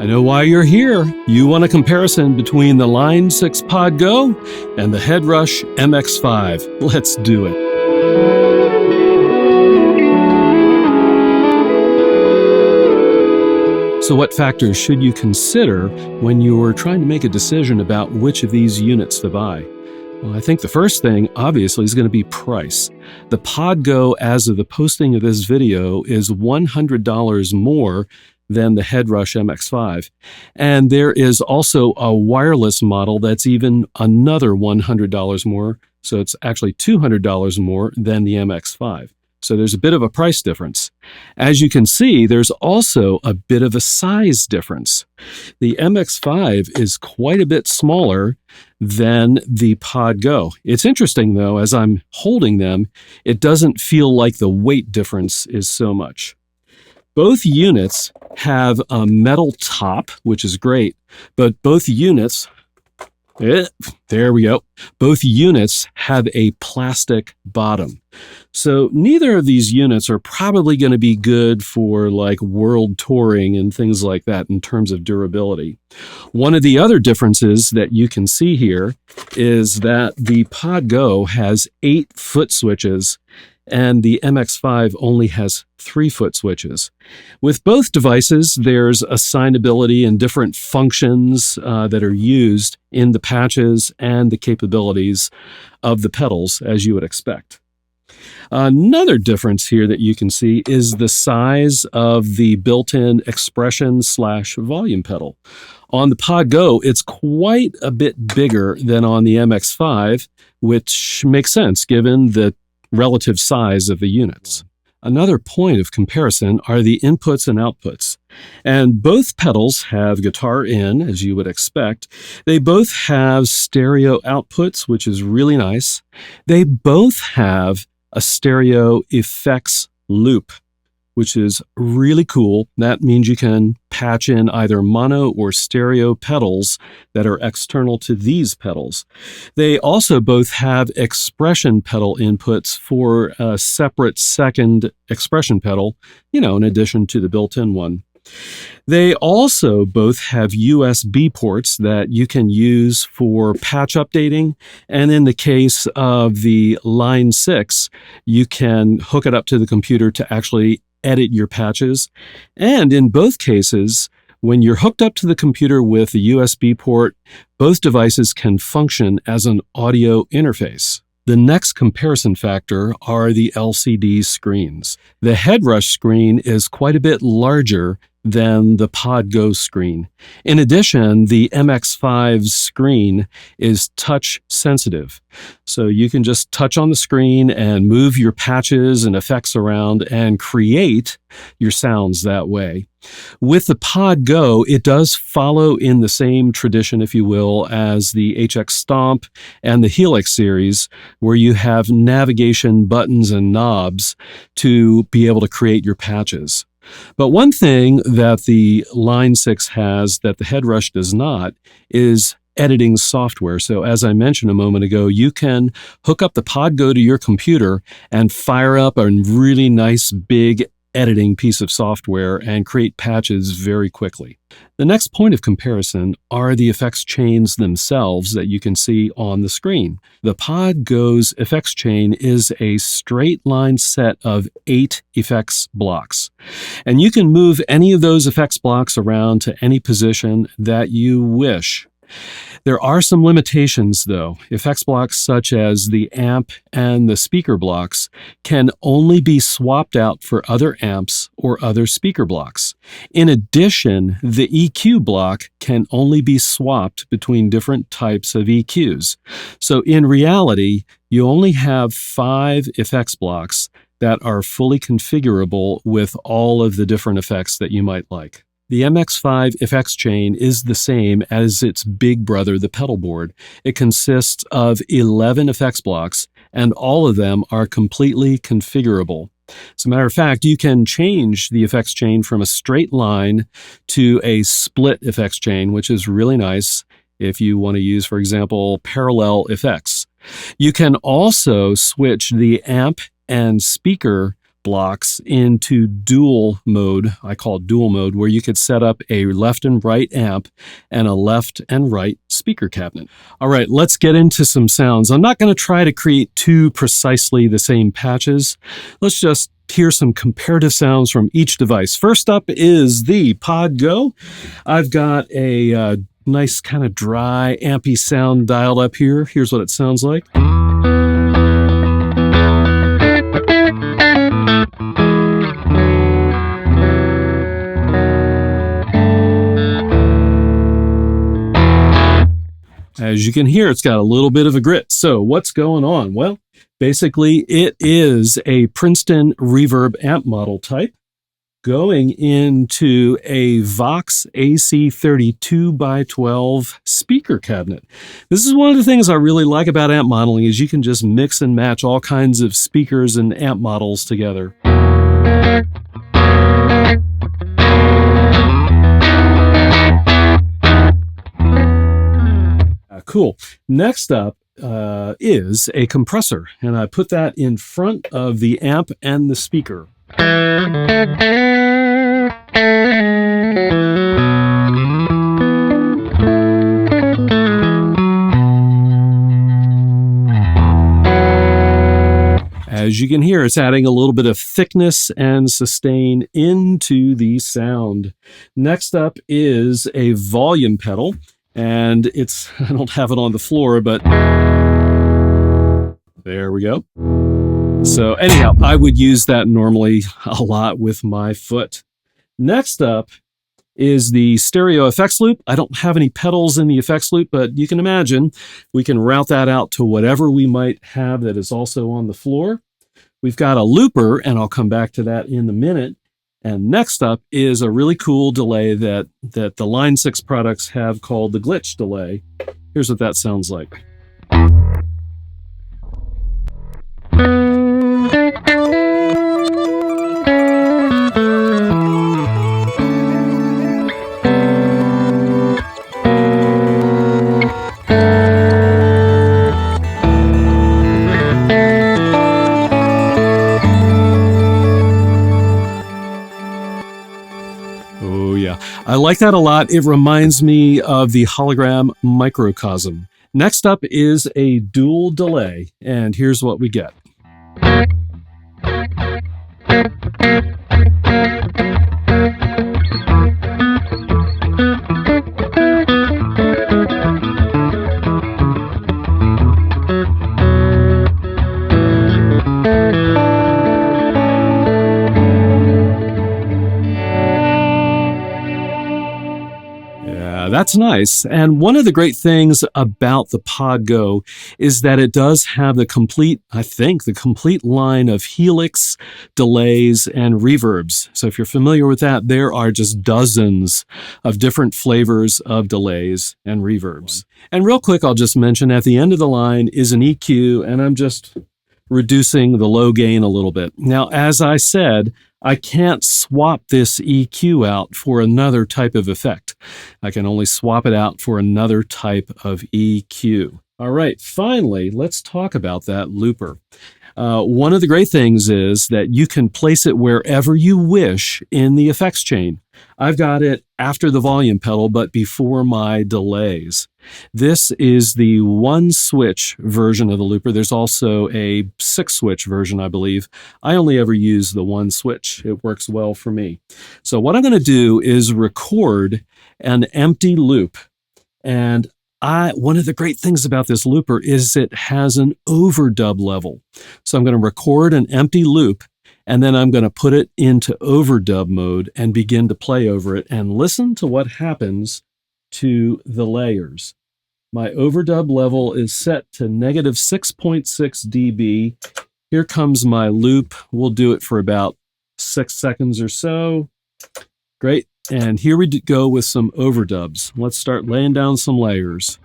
I know why you're here. You want a comparison between the Line 6 POD Go and the Headrush MX5. Let's do it. So what factors should you consider when you're trying to make a decision about which of these units to buy? Well, I think the first thing, obviously, is going to be price. The POD Go, as of the posting of this video, is $100 more than the Headrush MX5. And there is also a wireless model that's even another $100 more, so it's actually $200 more than the MX5. So there's a bit of a price difference. As you can see, there's also a bit of a size difference. The MX5 is quite a bit smaller than the POD Go. It's interesting, though, as I'm holding them, it doesn't feel like the weight difference is so much. Both units have a metal top, which is great, but both units, there we go, both units have a plastic bottom. So neither of these units are probably going to be good for like world touring and things like that in terms of durability. One of the other differences that you can see here is that the POD Go has 8 foot switches and the MX5 only has 3 foot switches. With both devices, there's assignability and different functions that are used in the patches and the capabilities of the pedals, as you would expect. Another difference here that you can see is the size of the built-in expression/volume pedal. On the POD Go, it's quite a bit bigger than on the MX5, which makes sense given the relative size of the units. Another point of comparison are the inputs and outputs. And both pedals have guitar in, as you would expect. They both have stereo outputs, which is really nice. They both have a stereo effects loop, which is really cool. That means you can patch in either mono or stereo pedals that are external to these pedals. They also both have expression pedal inputs for a separate second expression pedal, in addition to the built-in one. They also both have USB ports that you can use for patch updating, and in the case of the Line 6, you can hook it up to the computer to actually edit your patches. And in both cases, when you're hooked up to the computer with a USB port, both devices can function as an audio interface. The next comparison factor are the LCD screens. The Headrush screen is quite a bit larger than the POD Go screen. In addition, the MX5's screen is touch sensitive. So you can just touch on the screen and move your patches and effects around and create your sounds that way. With the POD Go, it does follow in the same tradition, if you will, as the HX Stomp and the Helix series, where you have navigation buttons and knobs to be able to create your patches. But one thing that the Line 6 has that the Headrush does not is editing software. So as I mentioned a moment ago, you can hook up the POD Go to your computer and fire up a really nice big editing piece of software and create patches very quickly. The next point of comparison are the effects chains themselves that you can see on the screen. The POD Go's effects chain is a straight line set of 8 effects blocks. And you can move any of those effects blocks around to any position that you wish. There are some limitations, though. Effects blocks such as the amp and the speaker blocks can only be swapped out for other amps or other speaker blocks. In addition, the EQ block can only be swapped between different types of EQs. So in reality, you only have 5 effects blocks that are fully configurable with all of the different effects that you might like. The MX5 effects chain is the same as its big brother, the pedalboard. It consists of 11 effects blocks, and all of them are completely configurable. As a matter of fact, you can change the effects chain from a straight line to a split effects chain, which is really nice if you want to use, for example, parallel effects. You can also switch the amp and speaker blocks into dual mode. I call it dual mode, where you could set up a left and right amp and a left and right speaker cabinet. All right, let's get into some sounds. I'm not going to try to create two precisely the same patches. Let's just hear some comparative sounds from each device. First up is the POD Go. I've got a nice kind of dry, ampy sound dialed up here. Here's what it sounds like. As you can hear, it's got a little bit of a grit. So what's going on? Well, basically it is a Princeton reverb amp model type going into a Vox AC32x12 speaker cabinet. This is one of the things I really like about amp modeling, is you can just mix and match all kinds of speakers and amp models together. Cool. Next up is a compressor, and I put that in front of the amp and the speaker. As you can hear, it's adding a little bit of thickness and sustain into the sound. Next up is a volume pedal. And I don't have it on the floor, but there we go. So anyhow, I would use that normally a lot with my foot. Next up is the stereo effects loop. I don't have any pedals in the effects loop, but you can imagine we can route that out to whatever we might have that is also on the floor. We've got a looper, and I'll come back to that in a minute. And next up is a really cool delay that the Line 6 products have called the glitch delay. Here's what that sounds like. I like that a lot. It reminds me of the hologram microcosm. Next up is a dual delay, and here's what we get. That's nice. And one of the great things about the POD Go is that it does have the complete line of helix, delays, and reverbs. So if you're familiar with that, there are just dozens of different flavors of delays and reverbs. And real quick, I'll just mention at the end of the line is an EQ, and I'm just reducing the low gain a little bit. Now, as I said, I can't swap this EQ out for another type of effect. I can only swap it out for another type of EQ. All right, finally, let's talk about that looper. One of the great things is that you can place it wherever you wish in the effects chain. I've got it after the volume pedal, but before my delays. This is the one switch version of the looper. There's also a 6-switch version, I believe. I only ever use the one switch. It works well for me. So what I'm going to do is record an empty loop. And one of the great things about this looper is it has an overdub level. So I'm going to record an empty loop, and then I'm going to put it into overdub mode and begin to play over it, and listen to what happens to the layers. My overdub level is set to negative 6.6 dB. Here comes my loop. We'll do it for about 6 seconds or so. Great. And here we go with some overdubs. Let's start laying down some layers.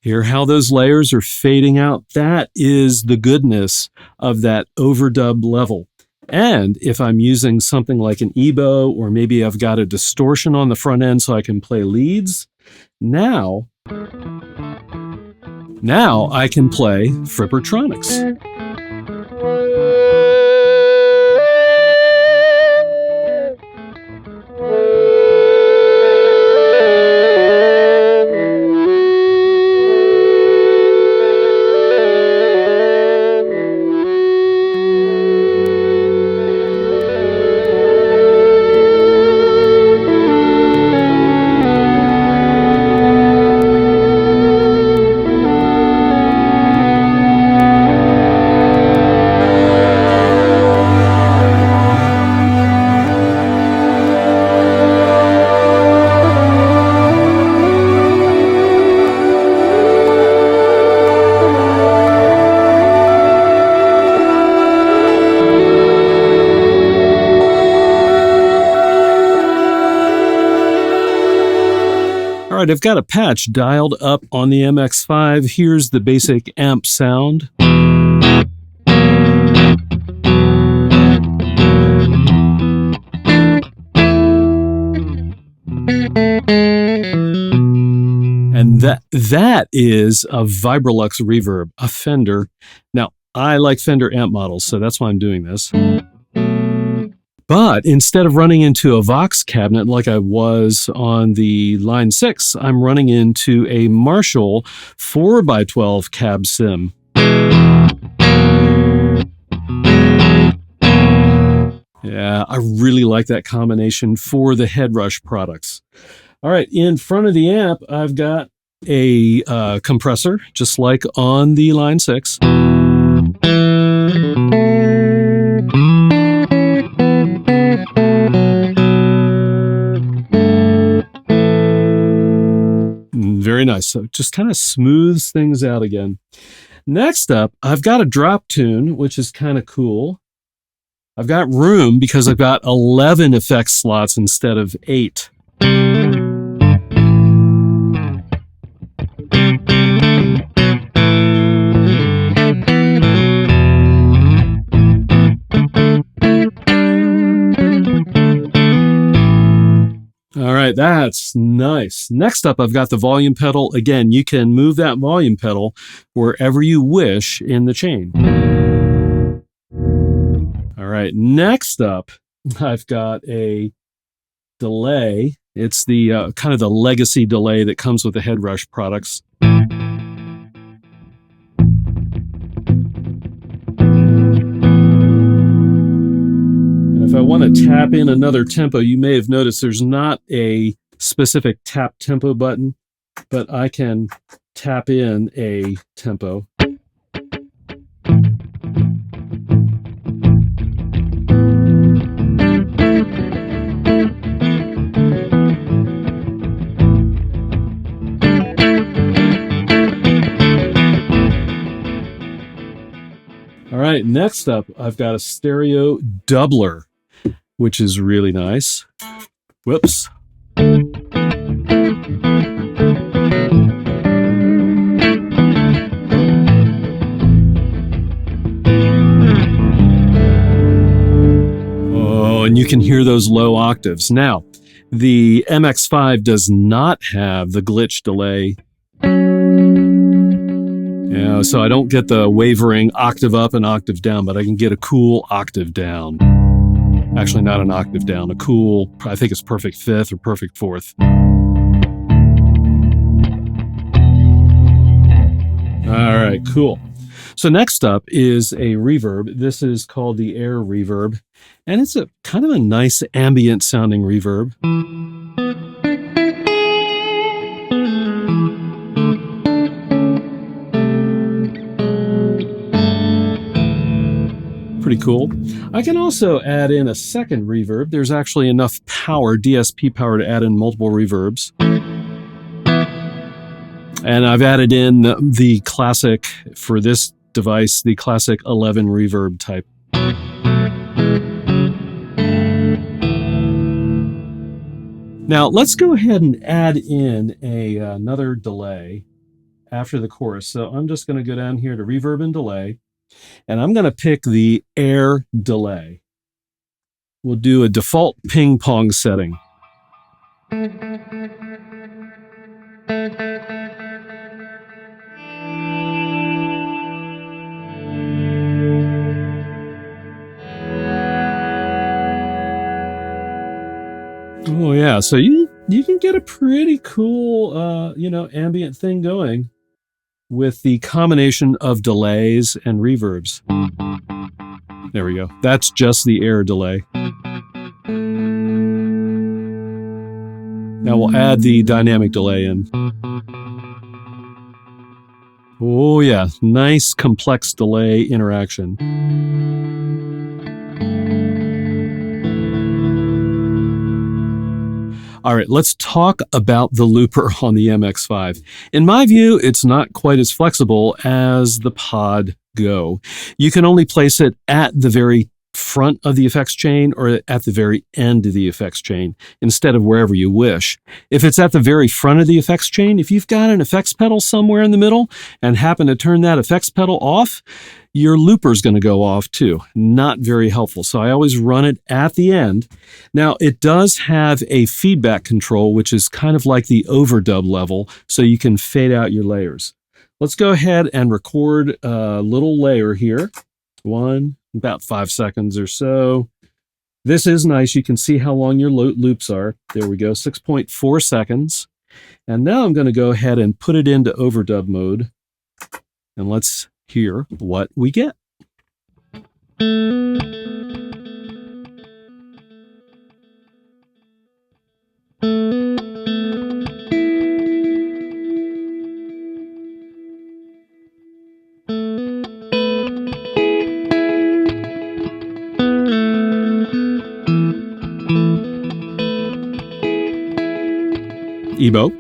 Hear how those layers are fading out? That is the goodness of that overdub level. And if I'm using something like an EBow, or maybe I've got a distortion on the front end so I can play leads, now I can play Frippertronics. All right, I've got a patch dialed up on the MX5. Here's the basic amp sound. And that is a Vibrolux reverb, a Fender. Now, I like Fender amp models, so that's why I'm doing this. But instead of running into a Vox cabinet like I was on the Line 6, I'm running into a Marshall 4x12 cab sim. Yeah, I really like that combination for the Headrush products. All right, in front of the amp, I've got a compressor, just like on the Line 6. Very nice. So just kind of smooths things out again. Next up, I've got a drop tune, which is kind of cool. I've got room because I've got 11 effect slots instead of 8. All right, that's nice. Next up, I've got the volume pedal. Again, you can move that volume pedal wherever you wish in the chain. All right, next up, I've got a delay. It's the kind of the legacy delay that comes with the Headrush products. If I want to tap in another tempo, you may have noticed there's not a specific tap tempo button, but I can tap in a tempo. All right, next up, I've got a stereo doubler, which is really nice. Whoops. Oh, and you can hear those low octaves. Now, the MX5 does not have the glitch delay. Yeah, so I don't get the wavering octave up and octave down, but I can get a cool octave down. Actually, not an octave down, a cool, I think it's perfect fifth or perfect fourth. All right, cool. So next up is a reverb. This is called the Air Reverb, and it's a kind of a nice ambient sounding reverb. Pretty cool. I can also add in a second reverb. There's actually enough power, DSP power, to add in multiple reverbs. And I've added in the classic, for this device, the classic 11 reverb type. Now let's go ahead and add in another delay. after the chorus. So I'm just going to go down here to reverb and delay, and I'm going to pick the air delay. We'll do a default ping pong setting. Oh yeah, so you can get a pretty cool ambient thing going with the combination of delays and reverbs. There we go. That's just the air delay. Now we'll add the dynamic delay in. Oh yeah, nice complex delay interaction. All right, let's talk about the looper on the MX5. In my view, it's not quite as flexible as the POD Go. You can only place it at the very front of the effects chain or at the very end of the effects chain instead of wherever you wish. If it's at the very front of the effects chain, if you've got an effects pedal somewhere in the middle and happen to turn that effects pedal off, your looper's going to go off too. Not very helpful. So I always run it at the end. Now it does have a feedback control, which is kind of like the overdub level, so you can fade out your layers. Let's go ahead and record a little layer here. About 5 seconds or so. This is nice. You can see how long your loops are. There we go, 6.4 seconds. And now I'm going to go ahead and put it into overdub mode. And let's hear what we get. EBow.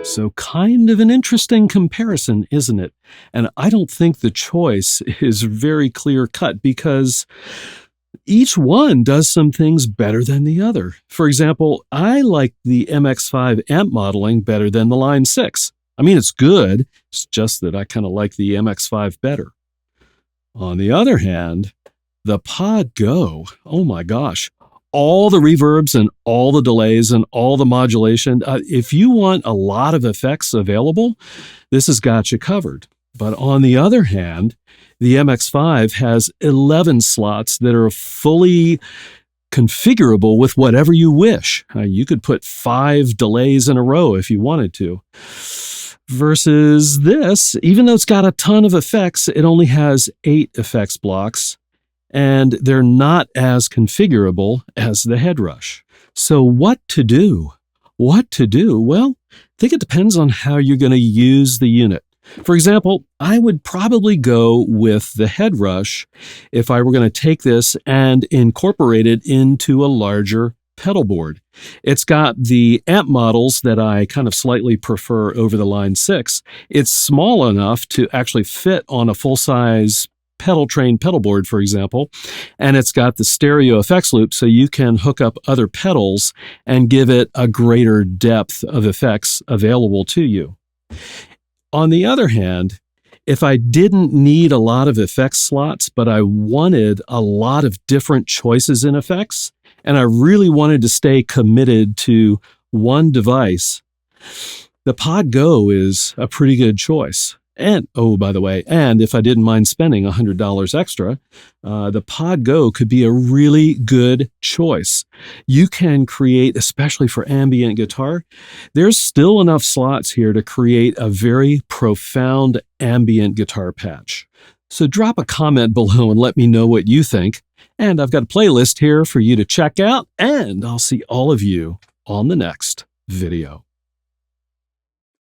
So kind of an interesting comparison, isn't it? And I don't think the choice is very clear cut because each one does some things better than the other. For example, I like the MX5 amp modeling better than the Line 6. I mean, it's good. It's just that I kind of like the MX5 better. On the other hand, the POD Go, oh my gosh, all the reverbs and all the delays and all the modulation. If you want a lot of effects available, this has got you covered. But on the other hand, the MX5 has 11 slots that are fully configurable with whatever you wish. You could put 5 delays in a row if you wanted to. Versus this, even though it's got a ton of effects, it only has 8 effects blocks, and they're not as configurable as the Headrush. So what to do? What to do? Well, I think it depends on how you're going to use the unit. For example, I would probably go with the Headrush if I were going to take this and incorporate it into a larger pedal board. It's got the amp models that I kind of slightly prefer over the Line 6. It's small enough to actually fit on a full-size PedalTrain pedal board, for example, and it's got the stereo effects loop so you can hook up other pedals and give it a greater depth of effects available to you. On the other hand, if I didn't need a lot of effects slots, but I wanted a lot of different choices in effects, and I really wanted to stay committed to one device, the POD Go is a pretty good choice. And, oh, by the way, and if I didn't mind spending $100 extra, the POD Go could be a really good choice. You can create, especially for ambient guitar, there's still enough slots here to create a very profound ambient guitar patch. So drop a comment below and let me know what you think. And I've got a playlist here for you to check out, and I'll see all of you on the next video.